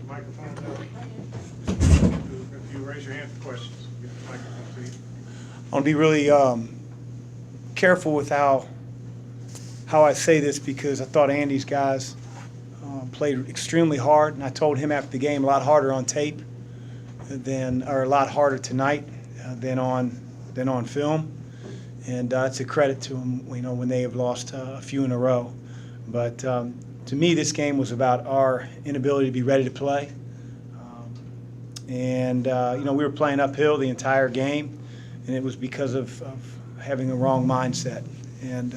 Microphone up. If you raise your hand for questions, get the microphone to you. I want to be really careful with how I say this, because I thought Andy's guys played extremely hard, and I told him after the game a lot harder on tape or a lot harder tonight than on film, and it's a credit to them, when they have lost a few in a row. But to me, this game was about our inability to be ready to play, and we were playing uphill the entire game, and it was because of having a wrong mindset, and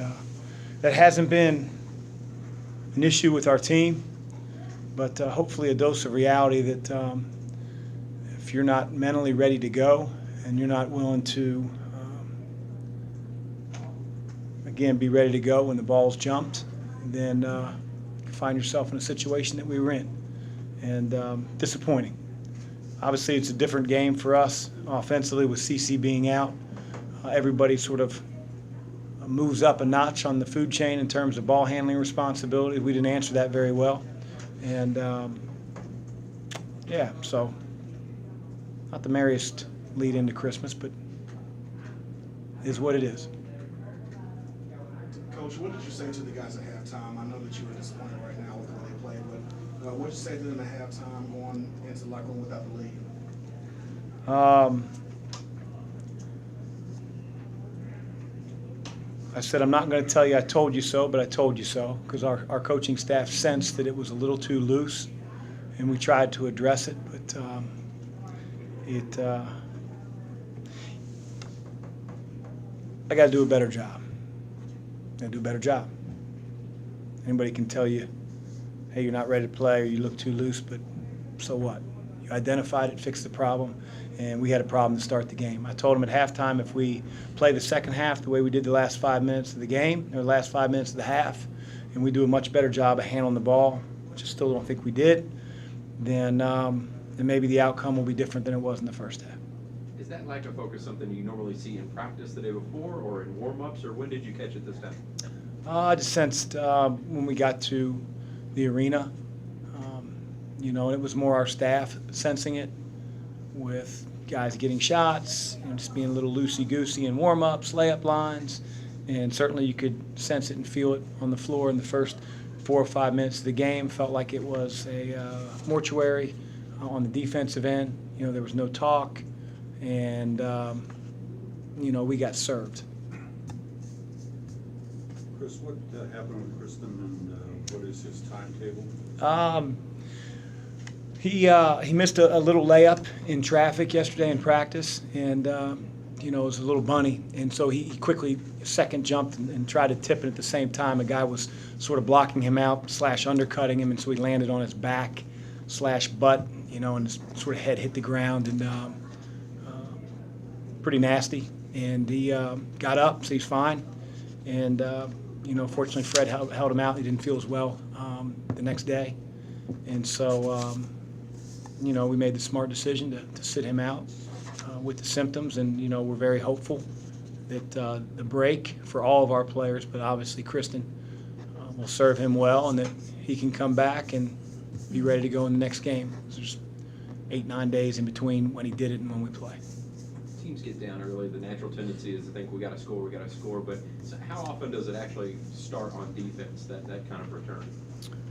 that hasn't been an issue with our team, but hopefully a dose of reality that if you're not mentally ready to go and you're not willing to, again, be ready to go when the ball's jumped, then you find yourself in a situation that we were in, and disappointing. Obviously, it's a different game for us offensively with CC being out. Everybody sort of moves up a notch on the food chain in terms of ball handling responsibilities. We didn't answer that very well. And, yeah, so not the merriest lead into Christmas, but it is what it is. Coach, what did you say to the guys at halftime? I know that you were disappointed right now with the way they played, but what did you say to them at halftime going into the locker room without the lead? I said, I'm not going to tell you I told you so, but I told you so, because our coaching staff sensed that it was a little too loose, and we tried to address it, but I got to do a better job. I got to do a better job. Anybody can tell you, hey, you're not ready to play, or you look too loose, but so what? You identified it, fixed the problem, and we had a problem to start the game. I told them at halftime, if we play the second half the way we did the last 5 minutes of the game, or the last 5 minutes of the half, and we do a much better job of handling the ball, which I still don't think we did, then maybe the outcome will be different than it was in the first half. Is that lack of focus something you normally see in practice the day before or in warm-ups, or when did you catch it this time? I just sensed when we got to the arena, it was more our staff sensing it, with guys getting shots, just being a little loosey-goosey in warm-ups, layup lines, and certainly you could sense it and feel it on the floor in the first 4 or 5 minutes of the game. Felt like it was a mortuary on the defensive end. There was no talk, and we got served. Chris, what happened with Kristen, and what is his timetable? He missed a little layup in traffic yesterday in practice, and it was a little bunny, and so he quickly second jumped and tried to tip it at the same time. A guy was sort of blocking him out / undercutting him, and so he landed on his back / butt, and his sort of head hit the ground, and pretty nasty. And he got up, so he's fine. And fortunately Fred held him out. He didn't feel as well the next day, and so we made the smart decision to sit him out with the symptoms, and we're very hopeful that the break for all of our players, but obviously Kristen, will serve him well, and that he can come back and be ready to go in the next game. There's 8-9 days in between when he did it and when we play. Teams get down early. The natural tendency is to think we got to score, but so how often does it actually start on defense, that kind of return?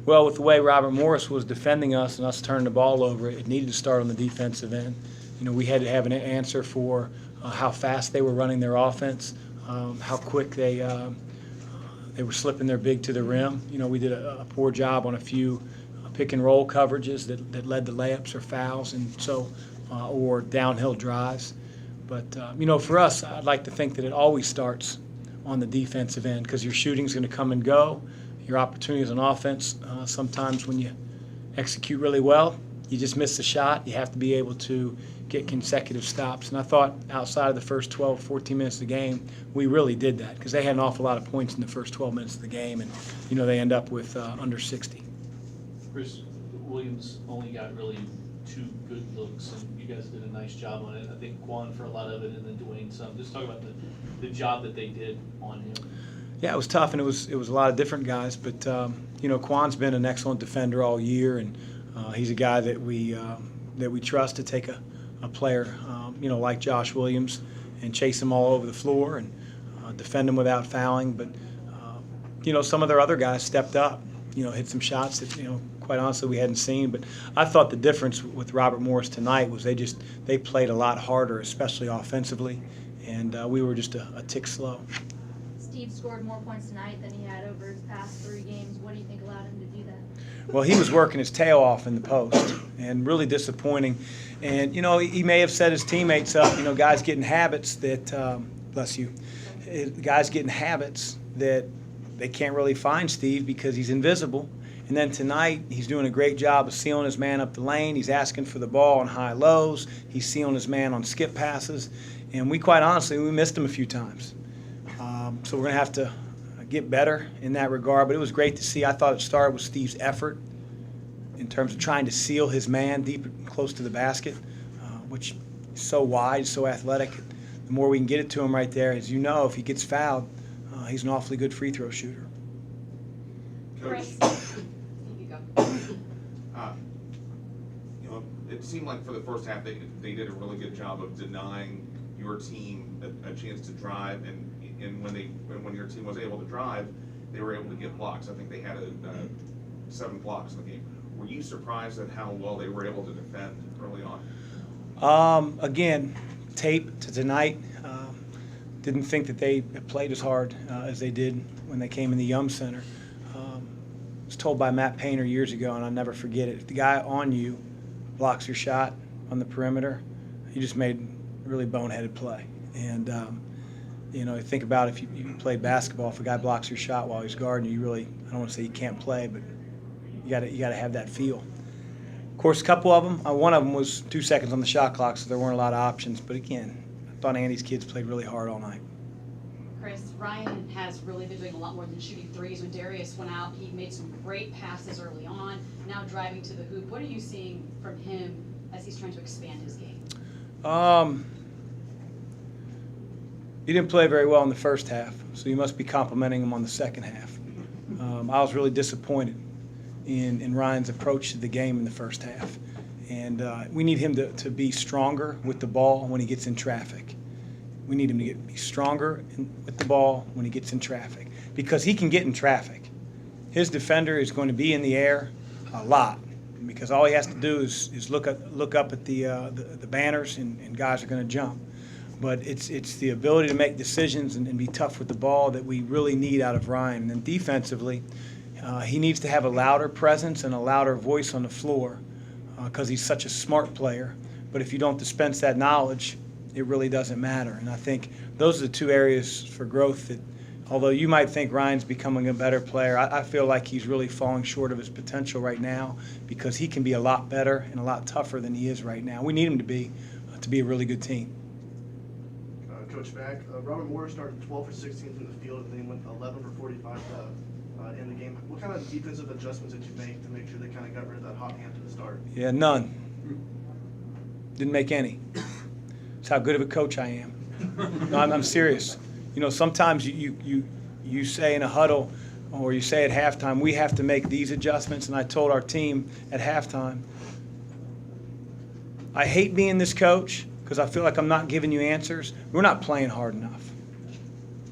Well, with the way Robert Morris was defending us and us turning the ball over, it needed to start on the defensive end. We had to have an answer for how fast they were running their offense, how quick they were slipping their big to the rim. We did a poor job on a few pick and roll coverages that led to layups or fouls, and so or downhill drives. But for us, I'd like to think that it always starts on the defensive end, because your shooting's going to come and go. Your opportunities on offense, sometimes when you execute really well, you just miss the shot. You have to be able to get consecutive stops. And I thought outside of the first 12, 14 minutes of the game, we really did that, because they had an awful lot of points in the first 12 minutes of the game, and they end up with under 60. Chris, Williams only got really 2 good looks, and you guys did a nice job on it. I think Quan for a lot of it, and then Dwayne some. Just talk about the job that they did on him. Yeah, it was tough, and it was a lot of different guys. But you know, Quan's been an excellent defender all year, and he's a guy that we trust to take a player, you know, like Josh Williams, and chase him all over the floor and defend him without fouling. But you know, some of their other guys stepped up, you know, hit some shots that, you know, quite honestly we hadn't seen. But I thought the difference with Robert Morris tonight was they played a lot harder, especially offensively, and we were just a tick slow. Steve scored more points tonight than he had over his past 3 games. What do you think allowed him to do that? Well, he was working his tail off in the post, and really disappointing. And, you know, he may have set his teammates up, you know, guys getting habits that, bless you, guys getting habits that they can't really find Steve because he's invisible. And then tonight, he's doing a great job of sealing his man up the lane. He's asking for the ball on high lows. He's sealing his man on skip passes. And we, quite honestly, we missed him a few times. So we're going to have to get better in that regard. But it was great to see. I thought it started with Steve's effort in terms of trying to seal his man deep and close to the basket, which is so wide, so athletic. The more we can get it to him right there, as you know, if he gets fouled, he's an awfully good free throw shooter. Coach, You go. you know, it seemed like for the first half they did a really good job of denying your team a chance to drive, and when your team was able to drive, they were able to get blocks. I think they had 7 blocks in the game. Were you surprised at how well they were able to defend early on? Again, tape to tonight. Didn't think that they played as hard as they did when they came in the Yum Center. I was told by Matt Painter years ago, and I'll never forget it, if the guy on you blocks your shot on the perimeter, you just made a really boneheaded play. And, you know, think about if you play basketball, if a guy blocks your shot while he's guarding you, really, I don't want to say you can't play, but you got to have that feel. Of course, a couple of them, one of them was 2 seconds on the shot clock, so there weren't a lot of options. But again, I thought Andy's kids played really hard all night. Chris, Ryan has really been doing a lot more than shooting threes. When Darius went out, he made some great passes early on, now driving to the hoop. What are you seeing from him as he's trying to expand his game? He didn't play very well in the first half, so you must be complimenting him on the second half. I was really disappointed in Ryan's approach to the game in the first half. And we need him to be stronger with the ball when he gets in traffic. We need him to be stronger with the ball when he gets in traffic, because he can get in traffic. His defender is going to be in the air a lot, because all he has to do is look up at the banners, and guys are going to jump. But it's the ability to make decisions and be tough with the ball that we really need out of Ryan. And then defensively, he needs to have a louder presence and a louder voice on the floor, because he's such a smart player. But if you don't dispense that knowledge, it really doesn't matter. And I think those are the 2 areas for growth that, although you might think Ryan's becoming a better player, I feel like he's really falling short of his potential right now, because he can be a lot better and a lot tougher than he is right now. We need him to be a really good team. Coach Mack, Robert Morris started 12 for 16 from the field, and then went 11 for 45 in the game. What kind of defensive adjustments did you make to make sure they kind of got rid of that hot hand to the start? Yeah, none. Didn't make any. That's how good of a coach I am. No, I'm serious. You know, sometimes you say in a huddle, or you say at halftime, we have to make these adjustments. And I told our team at halftime, I hate being this coach because I feel like I'm not giving you answers. We're not playing hard enough.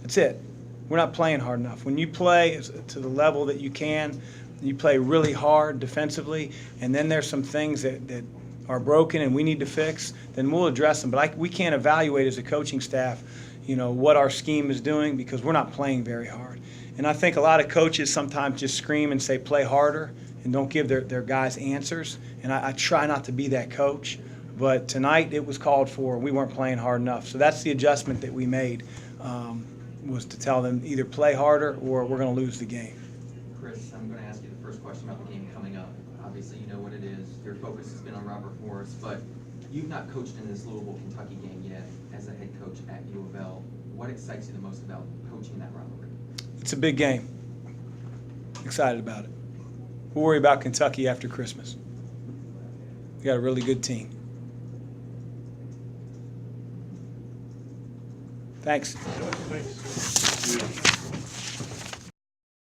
That's it. We're not playing hard enough. When you play to the level that you can, you play really hard defensively, and then there's some things that are broken and we need to fix, then we'll address them. But we can't evaluate as a coaching staff, you know, what our scheme is doing, because we're not playing very hard. And I think a lot of coaches sometimes just scream and say play harder and don't give their guys answers. And I try not to be that coach. But tonight it was called for. We weren't playing hard enough. So that's the adjustment that we made, was to tell them either play harder or we're going to lose the game. Chris, I'm going to ask you the first question about the game coming up. Obviously, you know what it is. Your focus has been on Robert Morris, but you've not coached in this Louisville, Kentucky game yet as a head coach at UofL. What excites you the most about coaching that rivalry? It's a big game. Excited about it. We'll worry about Kentucky after Christmas. We got a really good team. Thanks. Thanks.